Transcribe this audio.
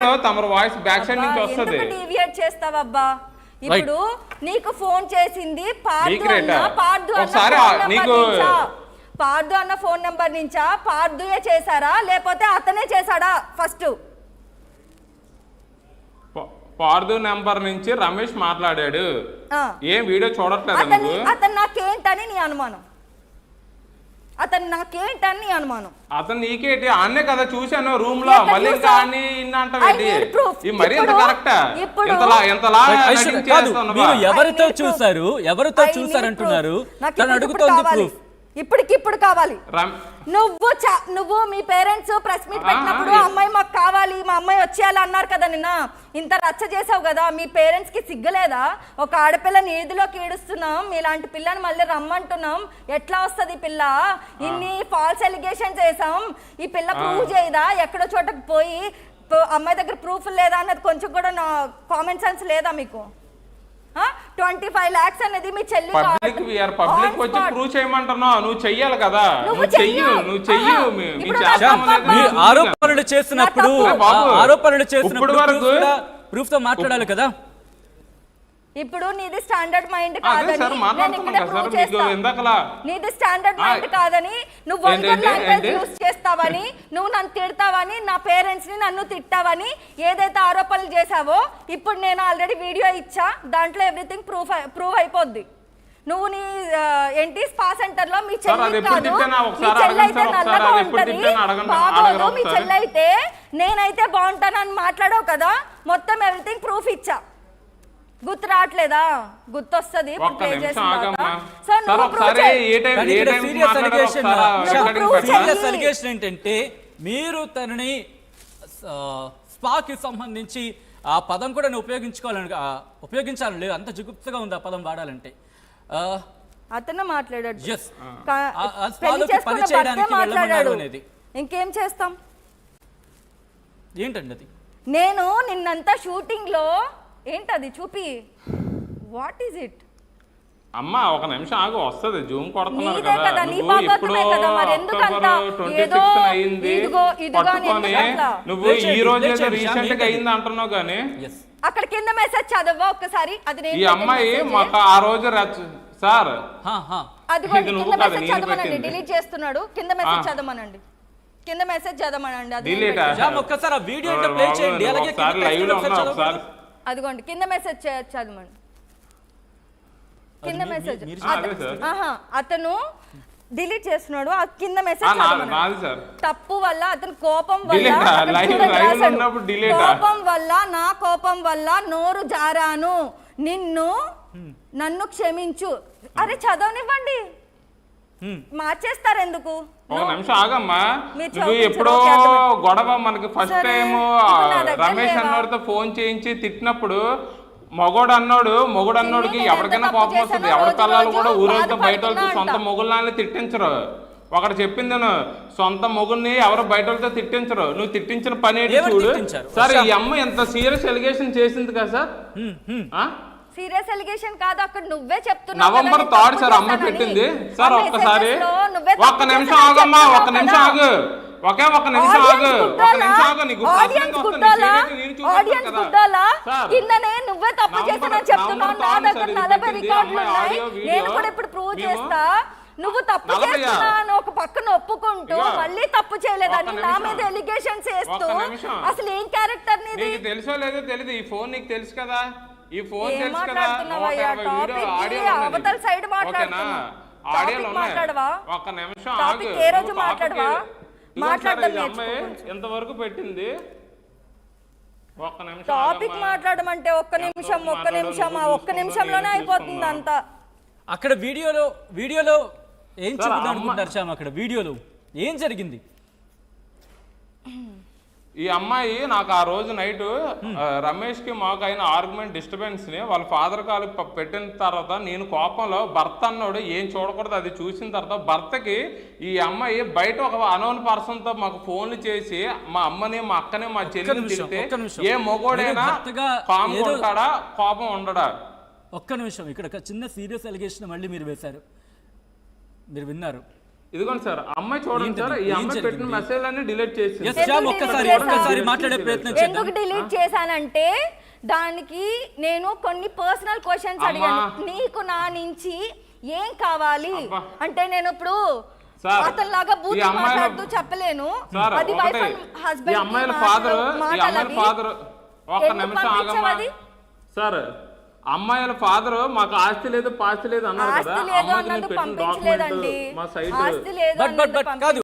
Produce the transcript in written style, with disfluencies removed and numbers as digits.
తమరు voice back side నుంచి వస్తది. ఎందుకు డీవియేట్ చేస్తావబ్బా? ఇప్పుడు నీకు ఫోన్ చేసింది పార్దు అన్న ఫోన్ నంబర్ నుంచా? పార్దుయే చేశారా లేకపోతే అతనే చేశాడా? ఫస్ట్ పార్దు నంబర్ నుంచి రమేష్ మాట్లాడాడు. ఏం వీడియో చూడట్లేదు అతను నాకేంటని నీ అనుమానం? అతను నీకేంటి? అన్నే కదా చూశాను రూమ్ లో. మళ్ళీ కానీ మరి ఎంత కరెక్టా? ఎవరితో చూసారు అంటున్నారు. ఇప్పటికిప్పుడు కావాలి. నువ్వు మీ పేరెంట్స్ ప్రెస్ మీట్ పెట్టినప్పుడు అమ్మాయి మాకు కావాలి, మా అమ్మాయి వచ్చేయాలి అన్నారు కదా. నిన్న ఇంత రచ్చ చేసావు కదా. మీ పేరెంట్స్ కి సిగ్గులేదా? ఒక ఆడపిల్లని ఏదిలోకి ఏడుస్తున్నాం, మీలాంటి పిల్లని మళ్ళీ రమ్మంటున్నాం. ఎట్లా వస్తుంది పిల్ల? ఇన్ని ఫాల్స్ ఎలిగేషన్స్ చేసాం. ఈ పిల్ల ప్రూవ్ చేయదా? ఎక్కడో చోటకి పోయి అమ్మాయి దగ్గర ప్రూఫ్ లేదా అన్నది కొంచెం కూడా నా కామన్ సెన్స్ లేదా మీకు? 25 lakhs అనేది మీ చెల్లి పబ్లిక్ వచ్చి ప్రూవ్ చేయమంటున్నావు. నువ్వు చెయ్యాలి కదా. నువ్వు చెయ్యు. ఆరోపణలు చేస్తున్నప్పుడు ప్రూఫ్ తో మాట్లాడాలి కదా. ఇప్పుడు నీది స్టాండర్డ్ మైండ్ కాదని నీది స్టాండర్డ్ మైండ్ కాదని నువ్వు లాంగ్వేజ్ యూస్ చేస్తావని, నువ్వు నన్ను తిడతావని, నా పేరెంట్స్ ని నన్ను తిట్టావని ఏదైతే ఆరోపణలు చేసావో ఇప్పుడు నేను ఆల్రెడీ వీడియో ఇచ్చా. దాంట్లో ఎవ్రీథింగ్ ప్రూవ్ అయిపోద్ది. నువ్వు నీ ఏంటి స్పా సెంటర్ లో మీ చెల్లి కాదు, మీ చెల్లి అయితే నల్లగా ఉంటది, బాగోదు, మీ చెల్లి అయితే నేనైతే బాగుంటానని మాట్లాడావు కదా. మొత్తం ఎవ్రీథింగ్ ప్రూఫ్ ఇచ్చా. గుర్తు రావట్లేదా? గుర్తొస్తుంది. ఏంటంటే మీరు తనని స్పాకి సంబంధించి ఆ పదం కూడా ఉపయోగించాలని లేదు. అంత జుగుప్తగా ఉంది ఆ పదం వాడాలంటే. అతను మాట్లాడాడు. అనేది ఇంకేం చేస్తాం? ఏంటండి అది? నేను నిన్నంతా షూటింగ్ లో ఏంటది చూపి. What is it? అమ్మా ఒక నిమిషం ఆగు, వస్తుంది. జూమ్ కొడుతున్నారు కదా. నువ్వు ఈ రోజు రీసెంట్ గా అయింది అంటున్నావు కానీ అక్కడ కింద మెసేజ్ చదవా ఒక్కసారి. అది ఈ అమ్మాయి మాకు ఆ రోజు సార్ డిలీట్ చేస్తున్నాడు. కింద మెసేజ్ చదవమనండి. కింద మెసేజ్ చదవమనండి. ఒక్కసారి ఆ వీడియో ప్లే చేయండి. అలాగే అదిగోండి కింద మెసేజ్ చదవండి. కింద మెసేజ్ అతను డిలీట్ చేస్తున్నాడు. ఆ కింద మెసేజ్ తప్పు వల్ల అతను కోపం వల్ల నా కోపం వల్ల నోరు జారాను, నన్ను క్షమించు. అరే చదవనివ్వండి. మార్చేస్తారు ఎందుకు? ఒక నిమిషం ఆగమ్మా. నువ్వు ఎప్పుడో గొడవ మనకి ఫస్ట్ టైం రమేష్ అన్నోడితో ఫోన్ చేయించి తిట్టినప్పుడు మొగోడు అన్నోడికి ఎవరికైనా కోపం వస్తుంది. ఎవరి పిల్లలు కూడా ఊరంతా బయట సొంత మొగుళ్ళని తిట్టించరు. ఒకటి చెప్పింది నేను, సొంత మొగుల్ని ఎవరు బయట వాళ్ళతో తిట్టించరు. నువ్వు తిట్టించిన పని ఏంటి చూడు సార్. ఈ అమ్మ ఎంత సీరియస్ ఎలిగేషన్ చేసింది కదా సార్. సీరియస్ ఎలిగేషన్ కాదు, అక్కడ నువ్వే చెప్తున్నావు. నవంబర్ 3 సార్ అమ్మాయి పెట్టింది సార్. ఒక్కసారి ఒక్క నిమిషం ఆగమ్మా, ఒక్క నిమిషం ఆగు, ఒక నిమిషం ఆగు. నీకు కిందనే నువ్వే తప్పు చేసినా చెప్తున్నావు. నా దగ్గర 40 రికార్డులు ఉన్నాయి. నేను కూడా ఇప్పుడు ప్రూవ్ చేస్తా. నువ్వు తప్పు చేస్తున్నాను ఒక పక్కన ఒప్పుకుంటూ మళ్ళీ తప్పు చేయలేదని నా మీద ఎలిగేషన్స్ వేస్తూ అసలు ఏం క్యారెక్టర్ నీది? తెలుసో లేదో తెలియదు. ఈ ఫోన్ నీకు తెలుసు కదా. ఈ ఫోన్ తెలుసు కదా. అవతల సైడ్ మాట్లాడుతున్నా. ఒక్క నిమిషం ఆగు. ఏ రోజు మాట్లాడవా? ఎంతవరకు పెట్టింది? ఒక్క నిమిషం టాపిక్ మాట్లాడమంటే ఒక్క నిమిషంలోనే అయిపోతుంది అంతా. అక్కడ వీడియోలో ఏం చెప్తున్నారు అనుకుంటారు శ్యామ్? అక్కడ వీడియోలో ఏం జరిగింది? ఈ అమ్మాయి నాకు ఆ రోజు నైట్ రమేష్ కి మాకు అయిన ఆర్గ్యుమెంట్ డిస్టర్బెన్స్ ని వాళ్ళ ఫాదర్ కాల్ పెట్టిన తర్వాత నేను కోపంలో భర్త అన్నాడు ఏం చూడకూడదు అది చూసిన తర్వాత భర్తకి ఈ అమ్మాయి బయట ఒక అనోన్ పర్సన్ తో మాకు ఫోన్లు చేసి మా అమ్మని మా అక్కని మా చెల్లిని తిడితే ఏ మొగోడైనా కామ్ ఉంటాడా కోపం ఉండడా? ఒక్క నిమిషం, ఇక్కడ చిన్న సీరియస్ ఎలిగేషన్ మళ్ళీ మీరు వేశారు, మీరు విన్నారు. ఇదిగోండి సార్ అమ్మాయి చూడండి సార్, ఈ అమ్మాయి పెట్టిన మెసేజ్ అన్ని డిలీట్ చేసి Yes, శ్యామ్, ఒక్కసారి మాట్లాడే ప్రయత్నం చేద్దాం. ఎందుకు డిలీట్ చేశానంటే దానికి నేను కొన్ని పర్సనల్ క్వశ్చన్స్ అడిగాను. నీకు నా నుంచి ఏం కావాలి అంటే నేను ఇప్పుడు అతనిలాగా బూత్ మాట్లాడుతూ చెప్పలేను. అది వైఫ్ అండ్ హస్బెండ్. ఈ అమ్మాయిల ఫాదర్ ఒక్క నిమిషం ఆగమ్మా సార్. అమ్మాయిల ఫాదర్ మాకు ఆస్తి లేదు పాస్తి లేదు అన్నారు కదా, అమ్మాయికి నేను పెట్టిన డాక్యుమెంట్ మా సైట్ కాదు